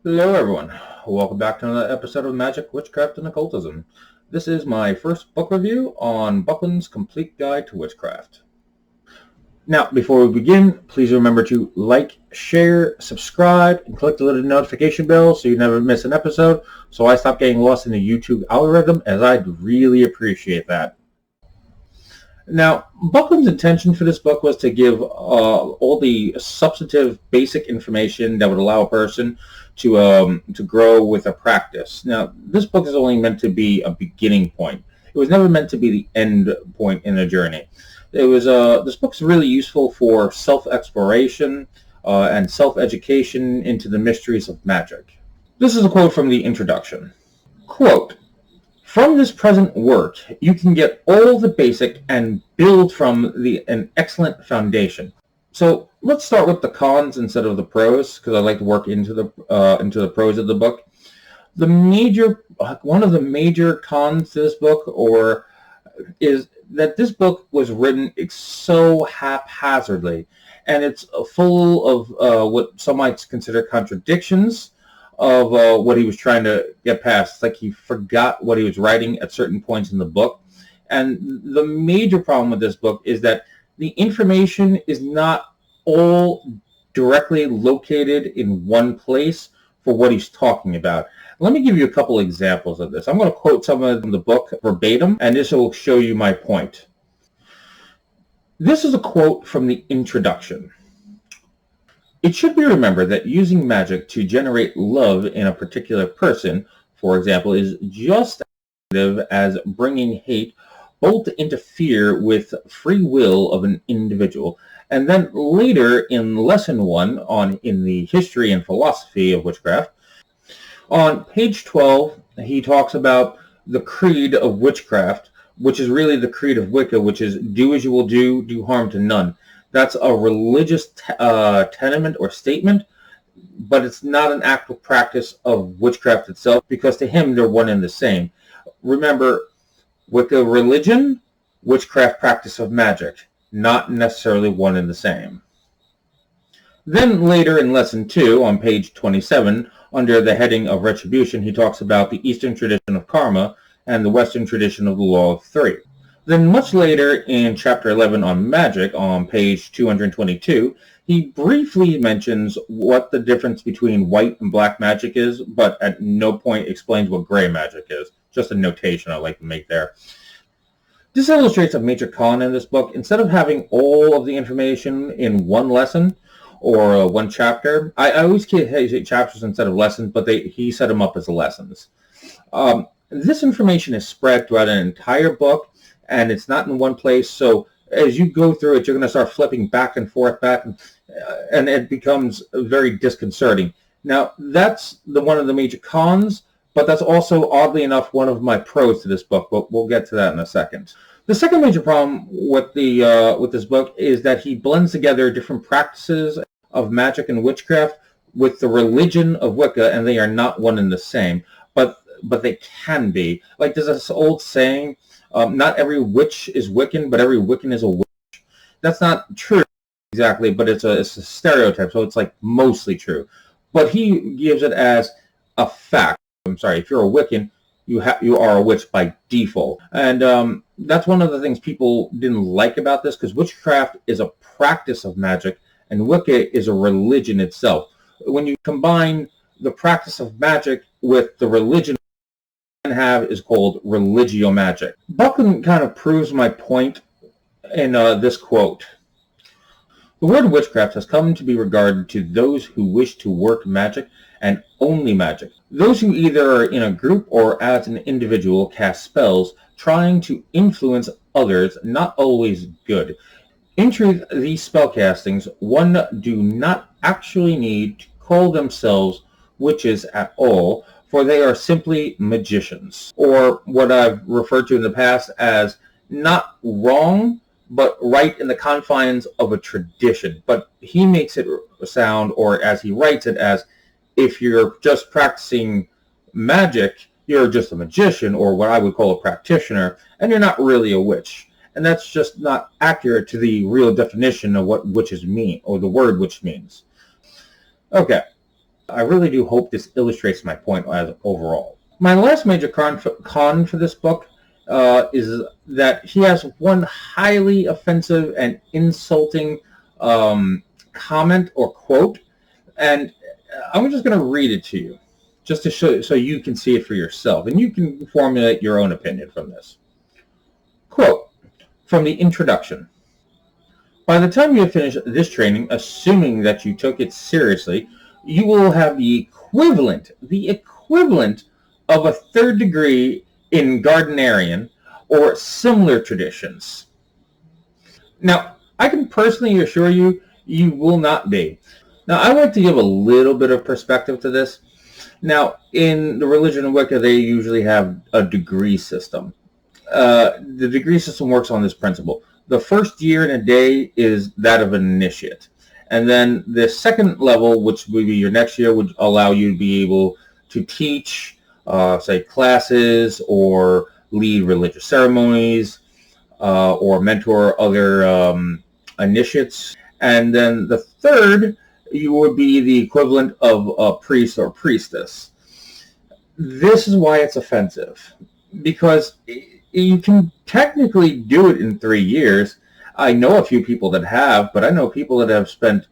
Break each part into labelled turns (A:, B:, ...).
A: Hello everyone, welcome back to another episode of Magick Witchcraft and Occultism. This is my first book review on Buckland's Complete Guide to Witchcraft. Now, before we begin, please remember to like, share, subscribe, and click the little notification bell so you never miss an episode, so I stop getting lost in the YouTube algorithm, as I'd really appreciate that. Now, Buckland's intention for this book was to give all the substantive, basic information that would allow a person to grow with a practice. Now, this book is only meant to be a beginning point. It was never meant to be the end point in a journey. This book is really useful for self-exploration and self-education into the mysteries of magic. This is a quote from the introduction. Quote, "From this present work, you can get all the basic and build from an excellent foundation." So let's start with the cons instead of the pros, because I like to work into the pros of the book. One of the major cons to this book, is that this book was written so haphazardly, and it's full of what some might consider contradictions of what he was trying to get past. It's like he forgot what he was writing at certain points in the book. And the major problem with this book is that the information is not all directly located in one place for what he's talking about. Let me give you a couple examples of this. I'm going to quote some of the book verbatim, and this will show you my point. This is a quote from the introduction. "It should be remembered that using magic to generate love in a particular person, for example, is just as effective as bringing hate, both to interfere with free will of an individual." And then later in lesson 1 in the history and philosophy of witchcraft, on page 12, he talks about the creed of witchcraft, which is really the creed of Wicca, which is do as you will do harm to none. That's a religious tenement or statement, but it's not an actual practice of witchcraft itself, because to him they're one and the same. Remember, Wicca religion, witchcraft practice of magic, not necessarily one and the same. Then later in lesson 2, on page 27, under the heading of Retribution, he talks about the Eastern tradition of karma and the Western tradition of the law of three. Then much later in chapter 11 on magic, on page 222, he briefly mentions what the difference between white and black magic is, but at no point explains what gray magic is. Just a notation I like to make there. This illustrates a major con in this book. Instead of having all of the information in one lesson or one chapter, I always say chapters instead of lessons, but he set them up as lessons. This information is spread throughout an entire book, and it's not in one place. So as you go through it, you're going to start flipping back and forth, and it becomes very disconcerting. Now, that's one of the major cons, but that's also, oddly enough, one of my pros to this book, but we'll get to that in a second. The second major problem with this book is that he blends together different practices of magic and witchcraft with the religion of Wicca, and they are not one and the same, but they can be. Like, there's this old saying, not every witch is Wiccan, but every Wiccan is a witch. That's not true exactly, but it's a stereotype, so it's like mostly true. But he gives it as a fact. I'm sorry, if you're a Wiccan, you are a witch by default. And that's one of the things people didn't like about this, because witchcraft is a practice of magic, and Wicca is a religion itself. When you combine the practice of magic with the religion have is called religio-magic. Buckland kind of proves my point in this quote. "The word witchcraft has come to be regarded to those who wish to work magic and only magic. Those who either are in a group or as an individual cast spells, trying to influence others, not always good. In truth, these spellcastings, one do not actually need to call themselves witches at all, for they are simply magicians," or what I've referred to in the past as not wrong, but right in the confines of a tradition. But he makes it sound, or as he writes it, as if you're just practicing magic, you're just a magician, or what I would call a practitioner, and you're not really a witch. And that's just not accurate to the real definition of what witches mean, or the word witch means. Okay. I really do hope this illustrates my point as overall. My last major con for this book is that he has one highly offensive and insulting comment or quote, and I'm just going to read it to you, just to show so you can see it for yourself, and you can formulate your own opinion from this. Quote from the introduction. By the time you have finished this training, assuming that you took it seriously, you will have the equivalent of a third degree in Gardnerian or similar traditions. Now, I can personally assure you, you will not be. Now, I like to give a little bit of perspective to this. Now, in the religion of Wicca, they usually have a degree system. The degree system works on this principle. The first year and a day is that of an initiate. And then the second level, which would be your next year, would allow you to be able to teach, say, classes or lead religious ceremonies or mentor other initiates. And then the third, you would be the equivalent of a priest or priestess. This is why it's offensive, because you can technically do it in 3 years. I know a few people that have, but I know people that have spent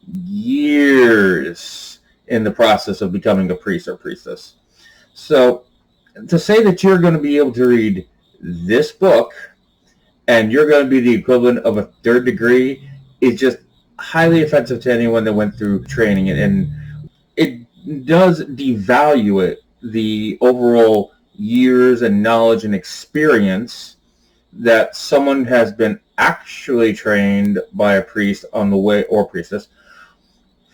A: years in the process of becoming a priest or priestess. So to say that you're going to be able to read this book and you're going to be the equivalent of a third degree is just highly offensive to anyone that went through training. And it does devalue it, the overall years and knowledge and experience that someone has been actually trained by a priest on the way, or priestess,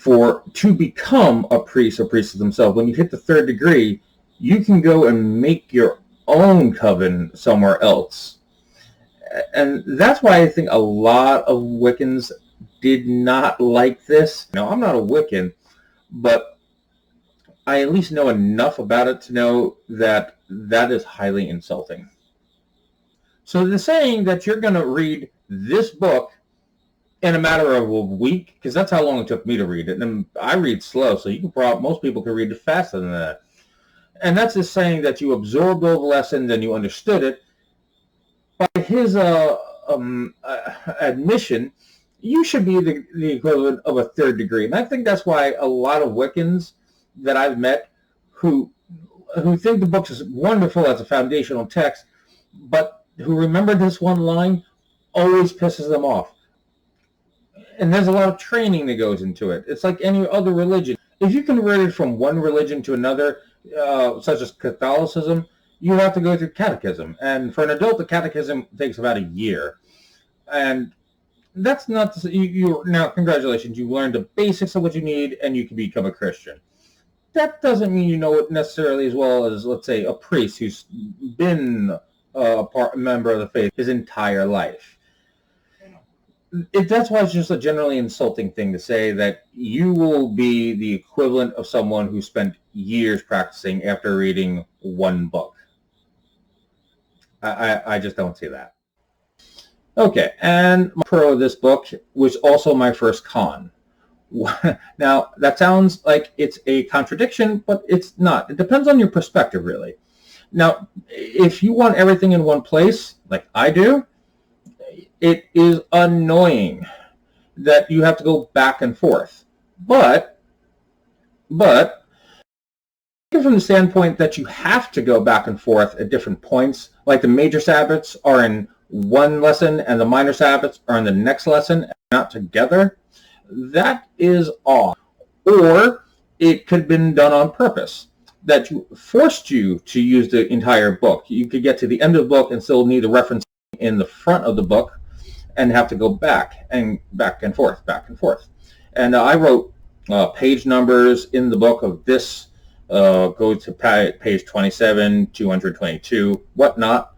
A: to become a priest or priestess themselves. When you hit the third degree, you can go and make your own coven somewhere else. And that's why I think a lot of Wiccans did not like this. Now, I'm not a Wiccan, but I at least know enough about it to know that that is highly insulting. So the saying that you're going to read this book in a matter of a week, because that's how long it took me to read it, and I read slow, so most people can read it faster than that. And that's just saying that you absorbed all the lessons and you understood it. By his admission, you should be the equivalent of a third degree. And I think that's why a lot of Wiccans that I've met who think the book is wonderful as a foundational text, but who remember this one line, always pisses them off. And there's a lot of training that goes into it. It's like any other religion. If you convert it from one religion to another, such as Catholicism, you have to go through catechism. And for an adult, the catechism takes about a year. And that's not, now, congratulations, you learned the basics of what you need and you can become a Christian. That doesn't mean you know it necessarily as well as, let's say, a priest who's been a member of the faith his entire life. That's why it's just a generally insulting thing to say that you will be the equivalent of someone who spent years practicing after reading one book. I just don't see that. Okay, and my pro of this book was also my first con. Now, that sounds like it's a contradiction, but it's not. It depends on your perspective, really. Now, if you want everything in one place, like I do, it is annoying that you have to go back and forth. But from the standpoint that you have to go back and forth at different points, like the major Sabbaths are in one lesson and the minor Sabbaths are in the next lesson, not together, that is off. Or it could have been done on purpose, that forced you to use the entire book. You could get to the end of the book and still need a reference in the front of the book and have to go back and forth. And I wrote page numbers in the book of this, go to page 27, 222, whatnot,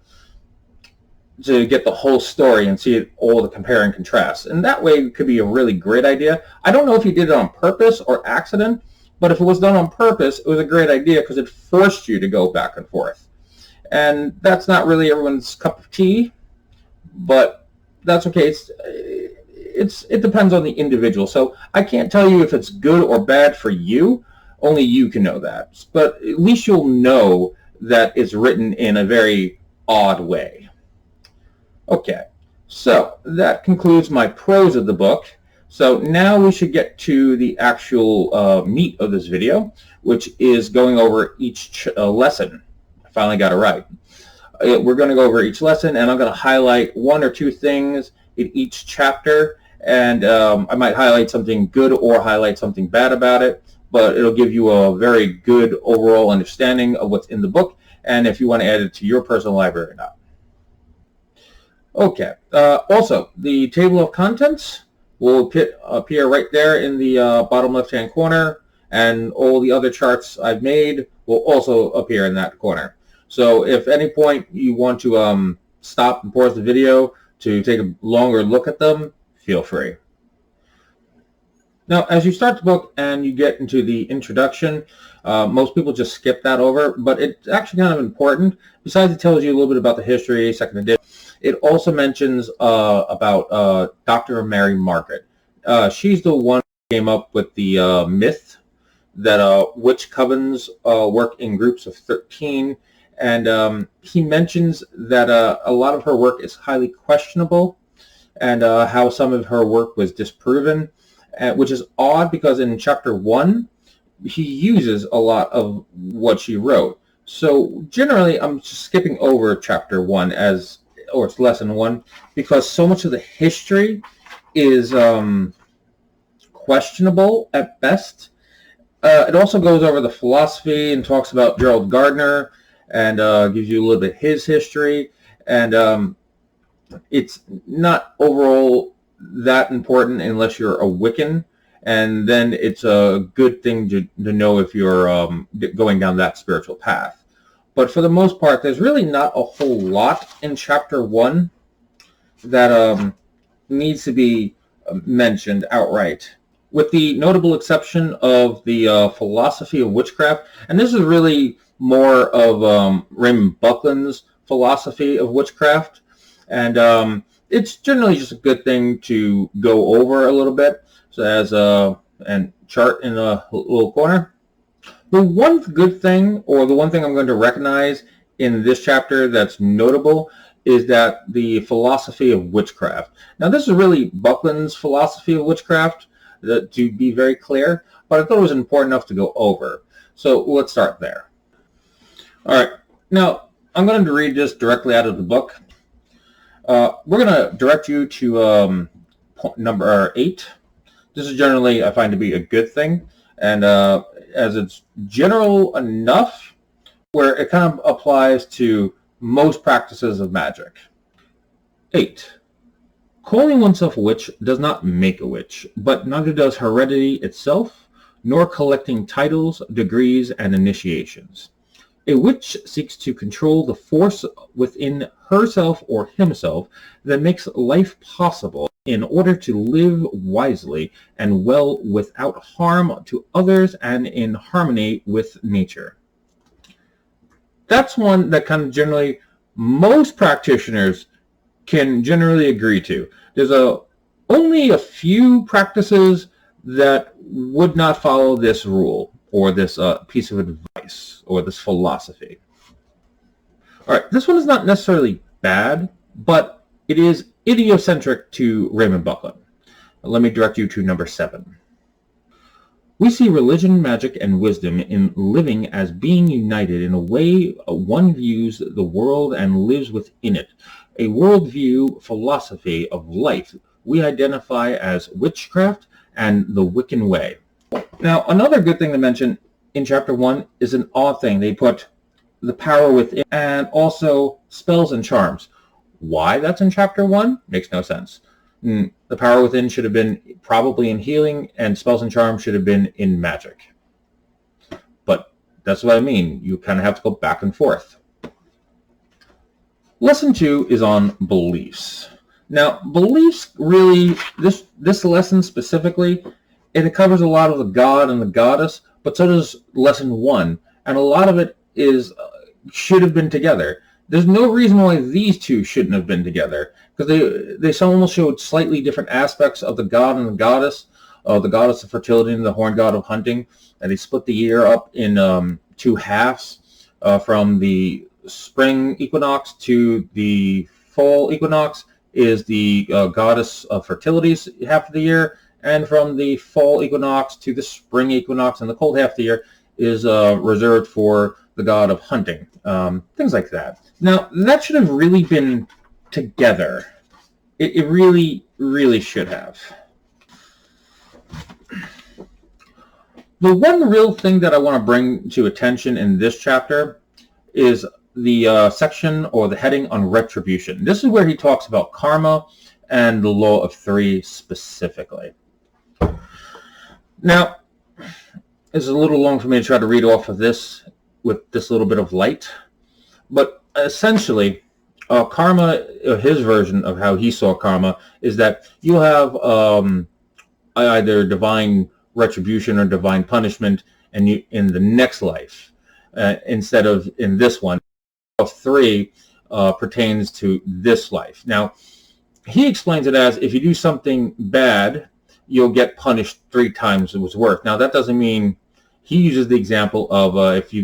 A: to get the whole story and see all the compare and contrast. And that way it could be a really great idea. I don't know if you did it on purpose or accident, but if it was done on purpose, it was a great idea because it forced you to go back and forth. And that's not really everyone's cup of tea, but that's okay. It depends on the individual. So I can't tell you if it's good or bad for you, Only you can know that. But at least you'll know that it's written in a very odd way. Okay, so that concludes my prose of the book. So now we should get to the actual meat of this video, which is going over each lesson. I finally got it right. We're going to go over each lesson, and I'm going to highlight one or two things in each chapter, and I might highlight something good or highlight something bad about it, but it'll give you a very good overall understanding of what's in the book, and if you want to add it to your personal library or not. Okay, also, the table of contents will appear right there in the bottom left-hand corner, and all the other charts I've made will also appear in that corner. So if at any point you want to stop and pause the video to take a longer look at them, feel free. Now, as you start the book and you get into the introduction, most people just skip that over, but it's actually kind of important. Besides, it tells you a little bit about the history, second edition. It also mentions about Dr. Mary Margaret. She's the one who came up with the myth that witch covens work in groups of 13, and he mentions that a lot of her work is highly questionable, and how some of her work was disproven, which is odd because in chapter 1, he uses a lot of what she wrote. So generally, I'm just skipping over chapter 1 or it's lesson 1, because so much of the history is questionable at best. It also goes over the philosophy and talks about Gerald Gardner and gives you a little bit his history, and it's not overall that important unless you're a Wiccan, and then it's a good thing to know if you're going down that spiritual path. But for the most part, there's really not a whole lot in chapter 1 that needs to be mentioned outright, with the notable exception of the philosophy of witchcraft. And this is really more of Raymond Buckland's philosophy of witchcraft. And it's generally just a good thing to go over a little bit. So as a chart in a little corner. The one good thing, or the one thing I'm going to recognize in this chapter that's notable, is that the philosophy of witchcraft. Now, this is really Buckland's philosophy of witchcraft, to be very clear, but I thought it was important enough to go over. So let's start there. All right. Now, I'm going to read this directly out of the book. We're going to direct you to number 8. This is generally, I find, to be a good thing, and as it's general enough where it kind of applies to most practices of magic. 8. Calling oneself a witch does not make a witch, but neither does heredity itself, nor collecting titles, degrees, and initiations. A witch seeks to control the force within herself or himself that makes life possible in order to live wisely and well without harm to others and in harmony with nature. That's one that kind of generally most practitioners can generally agree to. There's only a few practices that would not follow this rule or this piece of advice or this philosophy. All right, this one is not necessarily bad, but it is idiocentric to Raymond Buckland. Let me direct you to number 7. We see religion, magic, and wisdom in living as being united in a way one views the world and lives within it. A worldview philosophy of life we identify as witchcraft and the Wiccan way. Now, another good thing to mention in chapter 1 is an odd thing. They put the power within and also spells and charms. Why that's in chapter 1 makes no sense. The power within should have been probably in healing, and spells and charms should have been in magic. But that's what I mean. You kind of have to go back and forth. Lesson 2 is on beliefs. Now, beliefs really, this lesson specifically, it covers a lot of the god and the goddess, but so does lesson 1. And a lot of it should have been together. There's no reason why these two shouldn't have been together, because they almost showed slightly different aspects of the god and the goddess, the goddess of fertility and the horn god of hunting. And they split the year up in two halves, from the spring equinox to the fall equinox is the goddess of fertility's half of the year, and from the fall equinox to the spring equinox and the cold half of the year is reserved for the god of hunting. Things like that. Now, that should have really been together. It really, really should have. The one real thing that I want to bring to attention in this chapter is the section or the heading on retribution. This is where he talks about karma and the law of three specifically. Now, it's a little long for me to try to read off of this with this little bit of light, but essentially, karma, his version of how he saw karma, is that you'll have either divine retribution or divine punishment and you in the next life, instead of in this one. Of three pertains to this life. Now, he explains it as if you do something bad, you'll get punished 3 times its worth. Now, that doesn't mean, he uses the example of if you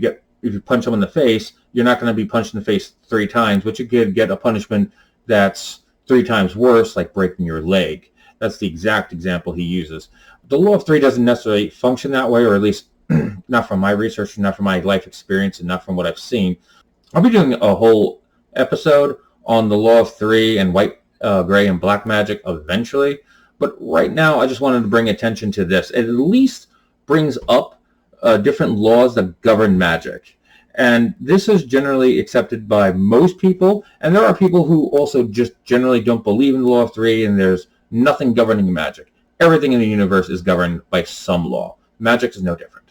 A: punch someone in the face, you're not going to be punched in the face 3 times, but you could get a punishment that's 3 times worse, like breaking your leg. That's the exact example he uses. The law of 3 doesn't necessarily function that way, or at least not from my research, not from my life experience, and not from what I've seen. I'll be doing a whole episode on the law of 3 and white, gray, and black magic eventually. But right now, I just wanted to bring attention to this. It at least brings up different laws that govern magic. And this is generally accepted by most people. And there are people who also just generally don't believe in the law of 3, and there's nothing governing magic. Everything in the universe is governed by some law. Magic is no different.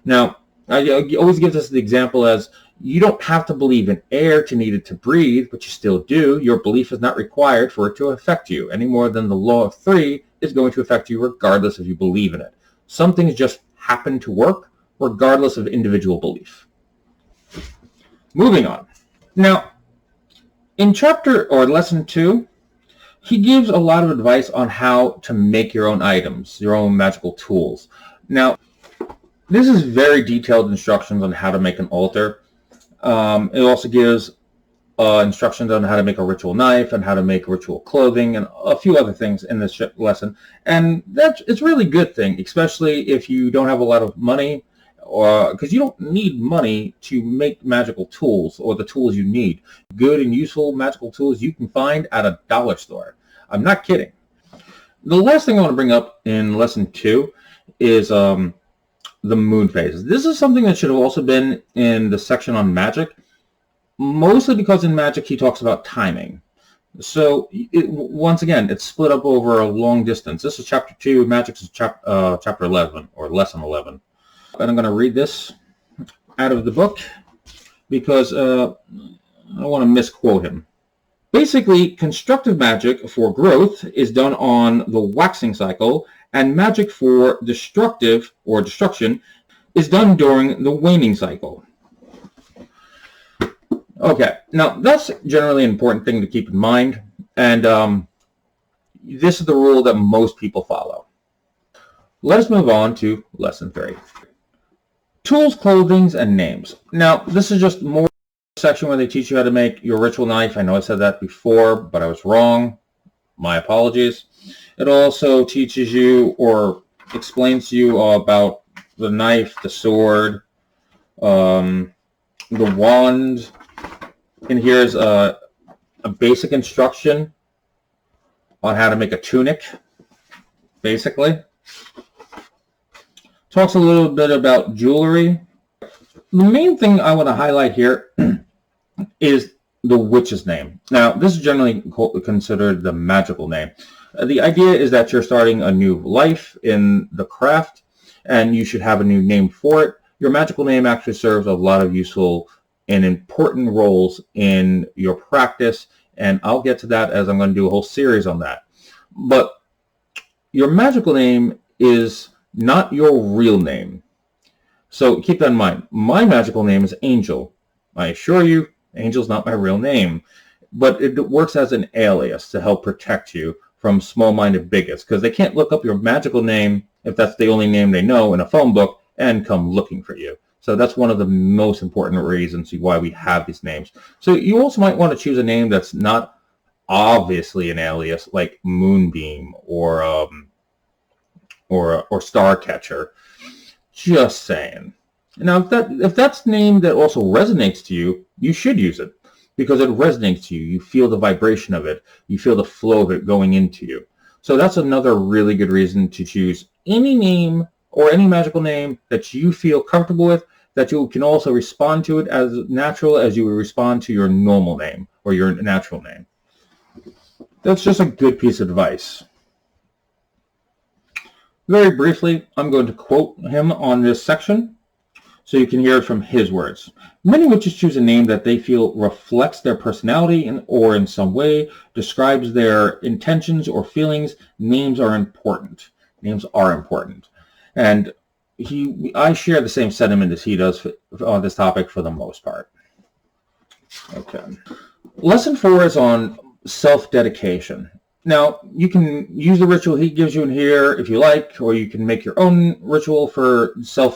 A: Now, I always give this the example as, you don't have to believe in air to need it to breathe, but you still do. Your belief is not required for it to affect you any more than the law of 3 is going to affect you regardless if you believe in it. Some things just happen to work regardless of individual belief. Moving on. Now, in chapter or lesson 2, he gives a lot of advice on how to make your own items, your own magical tools. Now, this is very detailed instructions on how to make an altar. It also gives instructions on how to make a ritual knife and how to make ritual clothing and a few other things in this lesson. And it's really good thing, especially if you don't have a lot of money, or because you don't need money to make magical tools or the tools you need. Good and useful magical tools you can find at a dollar store. I'm not kidding. The last thing I want to bring up in lesson 2 is the moon phases. This is something that should have also been in the section on magic, mostly because in magic he talks about timing. So once again, it's split up over a long distance. This is chapter 2. Magic is chapter 11 or lesson 11. And I'm going to read this out of the book because I don't want to misquote him. Basically, constructive magic for growth is done on the waxing cycle, and magic for destructive or destruction is done during the waning cycle. Okay, now that's generally an important thing to keep in mind, and this is the rule that most people follow. Let us move on to lesson 3. Tools, clothings, and names. Now, this is just more section where they teach you how to make your ritual knife. I know I said that before, but I was wrong. My apologies. It also teaches you or explains to you about the knife, the sword, the wand. And here's a basic instruction on how to make a tunic, basically. Talks a little bit about jewelry. The main thing I want to highlight here is the witch's name. Now, this is generally considered the magical name. The idea is that you're starting a new life in the craft, and you should have a new name for it. Your magical name actually serves a lot of useful and important roles in your practice, and I'll get to that as I'm going to do a whole series on that. But your magical name is not your real name. So keep that in mind. My magical name is Angel. I assure you, Angel's not my real name, but it works as an alias to help protect you from small-minded bigots, because they can't look up your magical name if that's the only name they know in a phone book and come looking for you. So that's one of the most important reasons why we have these names. So you also might want to choose a name that's not obviously an alias, like Moonbeam or Starcatcher. Just saying. Now, if that's a name that also resonates to you, you should use it, because it resonates to you. You feel the vibration of it. You feel the flow of it going into you. So that's another really good reason to choose any name or any magical name that you feel comfortable with, that you can also respond to it as natural as you would respond to your normal name or your natural name. That's just a good piece of advice. Very briefly, I'm going to quote him on this section so you can hear it from his words. Many witches choose a name that they feel reflects their personality or in some way describes their intentions or feelings. Names are important. Names are important. And I share the same sentiment as he does on this topic for the most part. Okay. Lesson 4 is on self-dedication. Now, you can use the ritual he gives you in here if you like, or you can make your own ritual for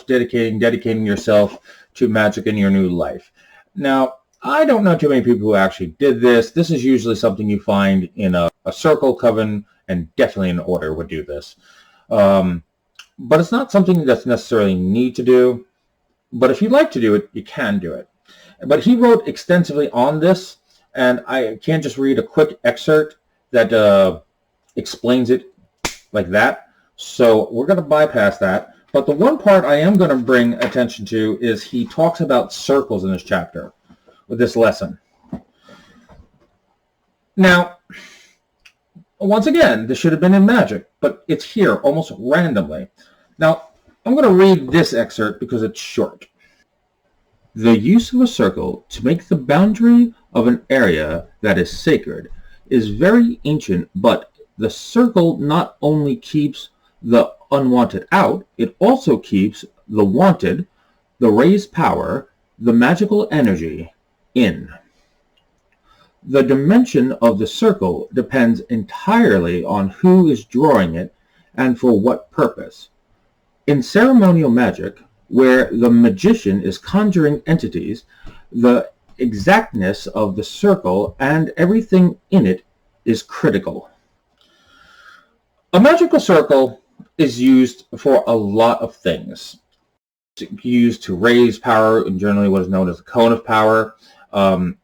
A: dedicating yourself to magic in your new life. Now, I don't know too many people who actually did this. This is usually something you find in a circle, coven, and definitely an order would do this. But it's not something that's necessarily need to do. But if you'd like to do it, you can do it. But he wrote extensively on this, and I can't just read a quick excerpt that explains it like that. So we're going to bypass that. But the one part I am going to bring attention to is he talks about circles in this chapter, with this lesson. Now, once again, this should have been in magic, but it's here almost randomly. Now, I'm going to read this excerpt because it's short. The use of a circle to make the boundary of an area that is sacred is very ancient, but the circle not only keeps the unwanted out, it also keeps the wanted, the raised power, the magical energy in. The dimension of the circle depends entirely on who is drawing it and for what purpose. In ceremonial magic, where the magician is conjuring entities, the exactness of the circle and everything in it is critical. A magical circle is used for a lot of things. It's used to raise power, and generally what is known as the cone of power.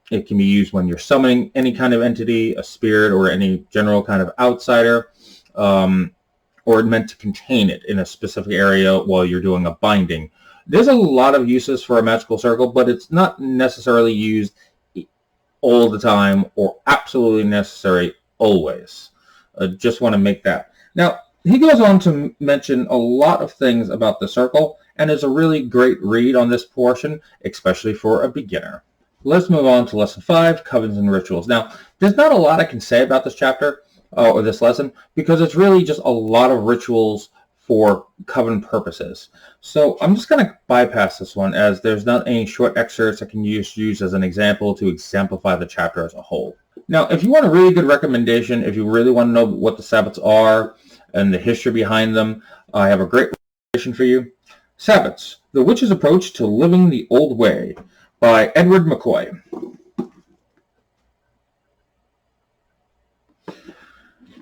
A: It can be used when you're summoning any kind of entity, a spirit, or any general kind of outsider, or meant to contain it in a specific area while you're doing a binding. There's a lot of uses for a magical circle, but it's not necessarily used all the time or absolutely necessary always. Just want to make that. Now, he goes on to mention a lot of things about the circle, and it's a really great read on this portion, especially for a beginner. Let's move on to Lesson 5, Covens and Rituals. Now, there's not a lot I can say about this chapter or this lesson, because it's really just a lot of rituals for coven purposes. So I'm just going to bypass this one, as there's not any short excerpts I can use as an example to exemplify the chapter as a whole. Now, if you want a really good recommendation, if you really want to know what the Sabbaths are and the history behind them, I have a great recommendation for you. Sabbaths, The Witch's Approach to Living the Old Way by Edward McCoy.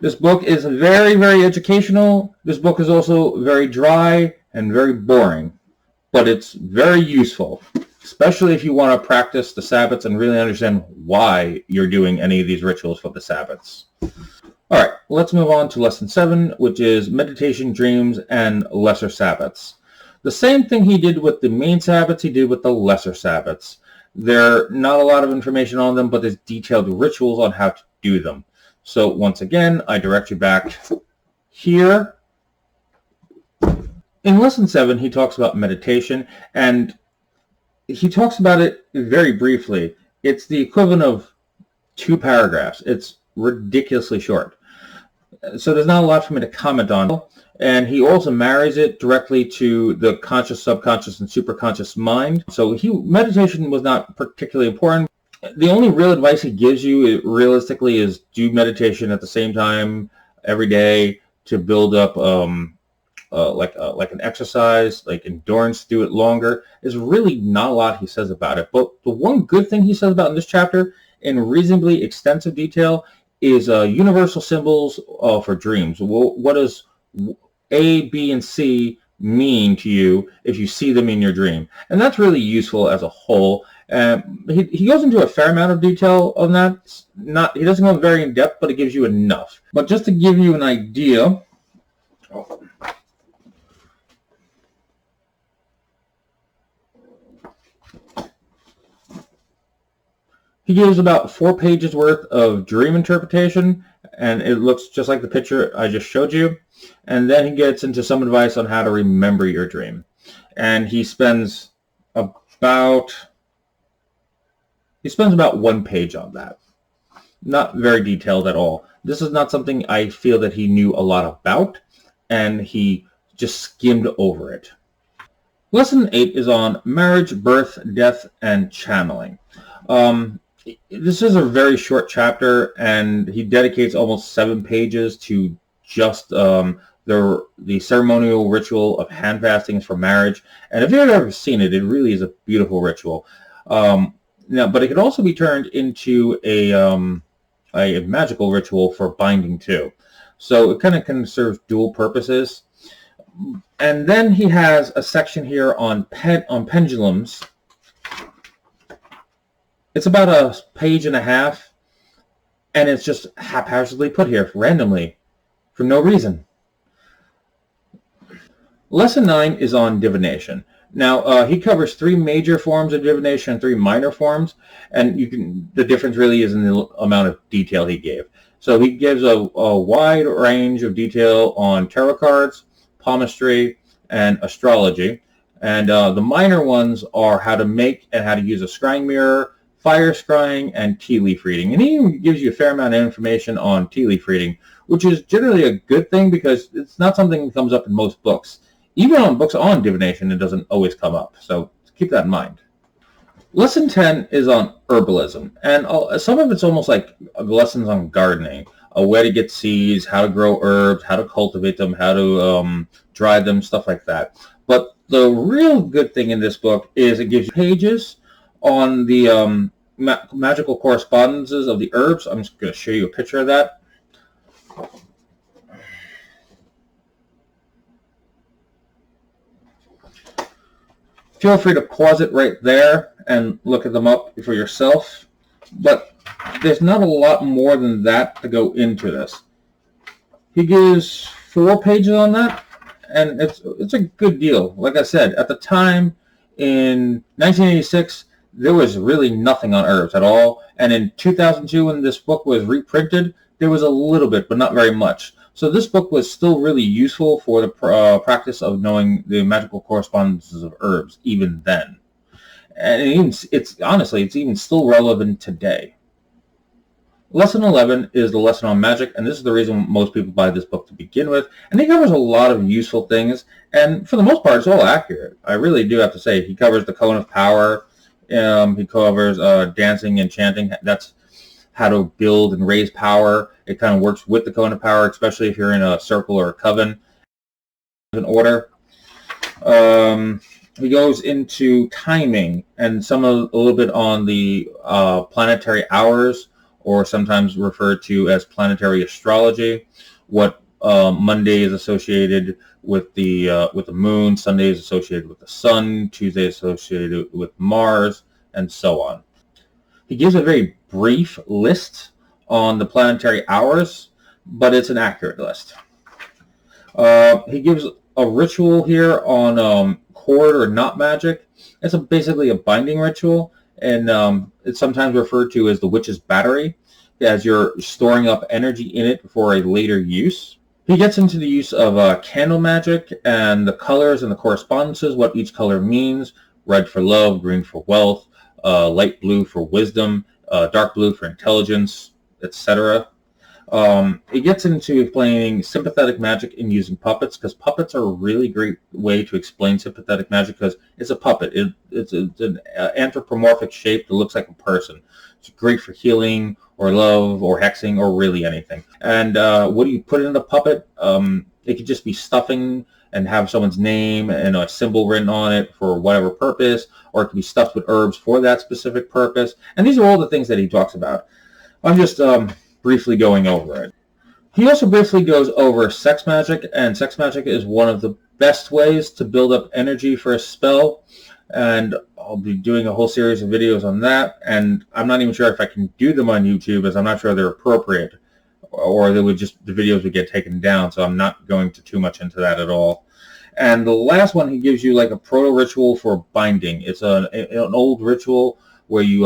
A: This book is very, very educational. This book is also very dry and very boring, but it's very useful, especially if you want to practice the Sabbaths and really understand why you're doing any of these rituals for the Sabbaths. All right, let's move on to Lesson 7, which is Meditation, Dreams, and Lesser Sabbaths. The same thing he did with the main Sabbaths, he did with the Lesser Sabbaths. There's not a lot of information on them, but there's detailed rituals on how to do them. So once again, I direct you back here. In Lesson 7, he talks about meditation, and he talks about it very briefly. It's the equivalent of 2 paragraphs. It's ridiculously short. So there's not a lot for me to comment on. And he also marries it directly to the conscious, subconscious, and superconscious mind. So meditation was not particularly important. The only real advice he gives you realistically is do meditation at the same time every day to build up like an exercise, like endurance, do it longer. There's really not a lot he says about it. But the one good thing he says about in this chapter, in reasonably extensive detail, is universal symbols for dreams. What does A, B, and C mean to you if you see them in your dream? And that's really useful as a whole. He goes into a fair amount of detail on that. He doesn't go very in depth, but it gives you enough. But just to give you an idea, he gives about 4 pages worth of dream interpretation, and it looks just like the picture I just showed you. And then he gets into some advice on how to remember your dream. And he spends about 1 page on that. Not very detailed at all. This is not something I feel that he knew a lot about, and he just skimmed over it. Lesson 8 is on marriage, birth, death, and channeling. This is a very short chapter, and he dedicates almost 7 pages to just the ceremonial ritual of hand fastings for marriage. And if you've ever seen it, it really is a beautiful ritual. But it can also be turned into a magical ritual for binding too. So it kind of serve dual purposes. And then he has a section here on pendulums. It's about a page and a half, and it's just haphazardly put here randomly for no reason. Lesson 9 is on divination. Now, he covers 3 major forms of divination and 3 minor forms, and the difference really is in the amount of detail he gave. So he gives a wide range of detail on tarot cards, palmistry, and astrology. And the minor ones are how to make and how to use a scrying mirror, fire scrying, and tea leaf reading. And he even gives you a fair amount of information on tea leaf reading, which is generally a good thing because it's not something that comes up in most books. Even on books on divination, it doesn't always come up. So keep that in mind. Lesson 10 is on herbalism. And some of it's almost like lessons on gardening, where to get seeds, how to grow herbs, how to cultivate them, how to dry them, stuff like that. But the real good thing in this book is it gives you pages on the magical correspondences of the herbs. I'm just going to show you a picture of that. Feel free to pause it right there and look at them up for yourself. But there's not a lot more than that to go into this. He gives 4 pages on that, and it's a good deal. Like I said, at the time in 1986, there was really nothing on herbs at all. And in 2002, when this book was reprinted, there was a little bit, but not very much. So this book was still really useful for the practice of knowing the magical correspondences of herbs, even then. And it's even still relevant today. Lesson 11 is the lesson on magic, and this is the reason most people buy this book to begin with. And he covers a lot of useful things, and for the most part, it's all accurate. I really do have to say, he covers the Cohen of Power. He covers dancing and chanting. That's how to build and raise power. It kind of works with the Cohen of Power, especially if you're in a circle or a coven. An order. He goes into timing and a little bit on the planetary hours, or sometimes referred to as planetary astrology. What Monday is associated with the moon, Sunday is associated with the sun, Tuesday is associated with Mars, and so on. He gives a very brief list on the planetary hours, but it's an accurate list. He gives a ritual here on cord or knot magic. It's basically a binding ritual, and it's sometimes referred to as the witch's battery, as you're storing up energy in it for a later use. He gets into the use of candle magic and the colors and the correspondences, what each color means. Red for love, green for wealth, light blue for wisdom, dark blue for intelligence, etc. It gets into explaining sympathetic magic and using puppets, because puppets are a really great way to explain sympathetic magic, because it's a puppet. It's an anthropomorphic shape that looks like a person. It's great for healing or love or hexing or really anything. And what do you put in the puppet? It could just be stuffing and have someone's name and a symbol written on it for whatever purpose, or it could be stuffed with herbs for that specific purpose. And these are all the things that he talks about. I'm just briefly going over it. He also briefly goes over sex magic, and sex magic is one of the best ways to build up energy for a spell, and I'll be doing a whole series of videos on that, and I'm not even sure if I can do them on YouTube, as I'm not sure they're appropriate, or the videos would get taken down, so I'm not going to too much into that at all. And the last one, he gives you like a proto-ritual for binding. It's an old ritual where you,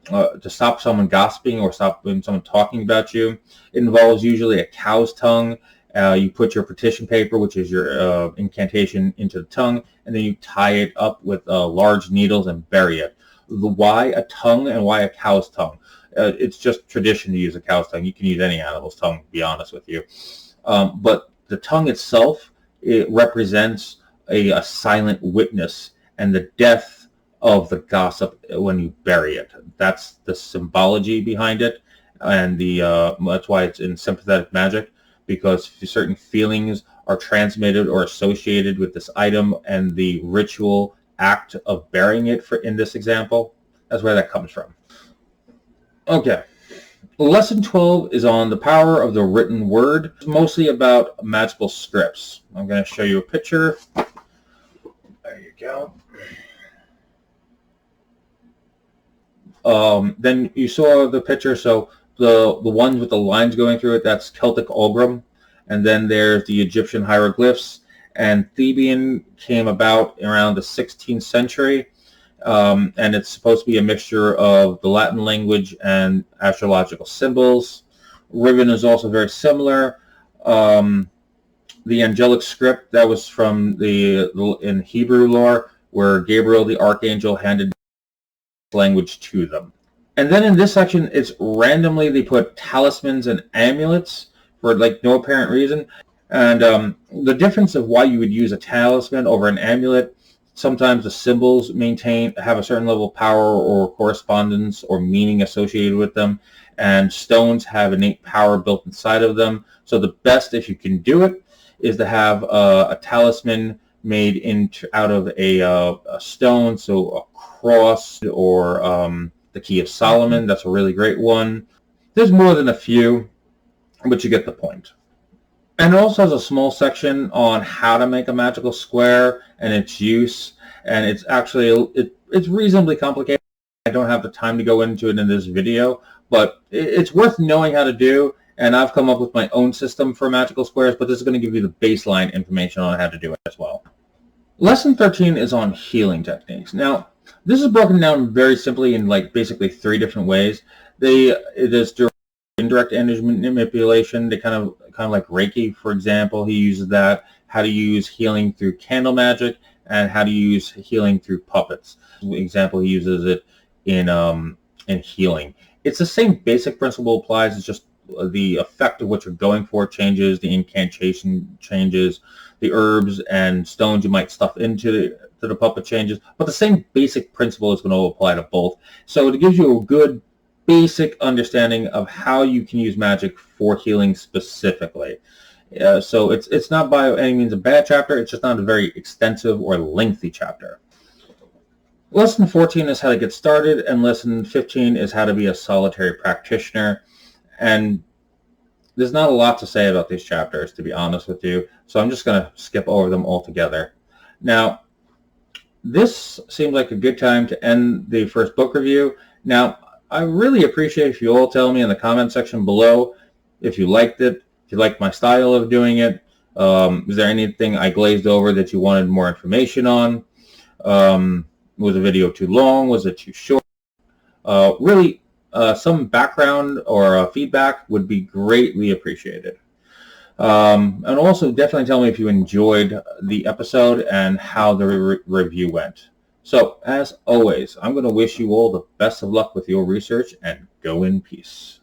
A: to stop someone gossiping or stop someone talking about you. It involves usually a cow's tongue. You put your petition paper, which is your incantation, into the tongue, and then you tie it up with large needles and bury it. Why a tongue and why a cow's tongue? It's just tradition to use a cow's tongue. You can use any animal's tongue, to be honest with you. But the tongue itself, it represents a silent witness and the death of the gossip when you bury it. That's the symbology behind it, and that's why it's in sympathetic magic, because certain feelings are transmitted or associated with this item and the ritual act of burying it, in this example. That's where that comes from. Okay. Lesson 12 is on the power of the written word. It's mostly about magical scripts. I'm going to show you a picture. There you go. Then you saw the picture, so the ones with the lines going through it, that's Celtic Ulgrim. And then there's the Egyptian hieroglyphs. And Theban came about around the 16th century. And it's supposed to be a mixture of the Latin language and astrological symbols. Ribbon is also very similar. The angelic script, that was from in Hebrew lore, where Gabriel the archangel handed language to them. And then in this section, it's randomly they put talismans and amulets for like no apparent reason. And the difference of why you would use a talisman over an amulet: sometimes the symbols have a certain level of power or correspondence or meaning associated with them, and stones have innate power built inside of them. So the best, if you can do it, is to have a talisman made out of a stone, so a cross or the Key of Solomon. That's a really great one. There's more than a few, but you get the point. And it also has a small section on how to make a magical square and its use. And it's actually, it's reasonably complicated. I don't have the time to go into it in this video, but it's worth knowing how to do. And I've come up with my own system for magical squares, but this is going to give you the baseline information on how to do it as well. Lesson 13 is on healing techniques. Now, this is broken down very simply in like basically 3 different ways. It is direct, indirect energy manipulation. They kind of like Reiki, for example. He uses that. How to use healing through candle magic, and how to use healing through puppets. For example, he uses it in healing. It's the same basic principle applies. It's just the effect of what you're going for changes, the incantation changes, the herbs and stones you might stuff into the puppet changes, but the same basic principle is going to apply to both. So it gives you a good basic understanding of how you can use magic for healing specifically. So it's not by any means a bad chapter. It's just not a very extensive or lengthy chapter. Lesson 14 is how to get started, and lesson 15 is how to be a solitary practitioner. And there's not a lot to say about these chapters, to be honest with you, so I'm just going to skip over them altogether. Now, this seems like a good time to end the first book review. Now, I really appreciate if you all tell me in the comment section below if you liked it, if you liked my style of doing it. Is there anything I glazed over that you wanted more information on? Was the video too long? Was it too short? Really, some background or feedback would be greatly appreciated. And also definitely tell me if you enjoyed the episode and how the review went. So, as always, I'm going to wish you all the best of luck with your research, and go in peace.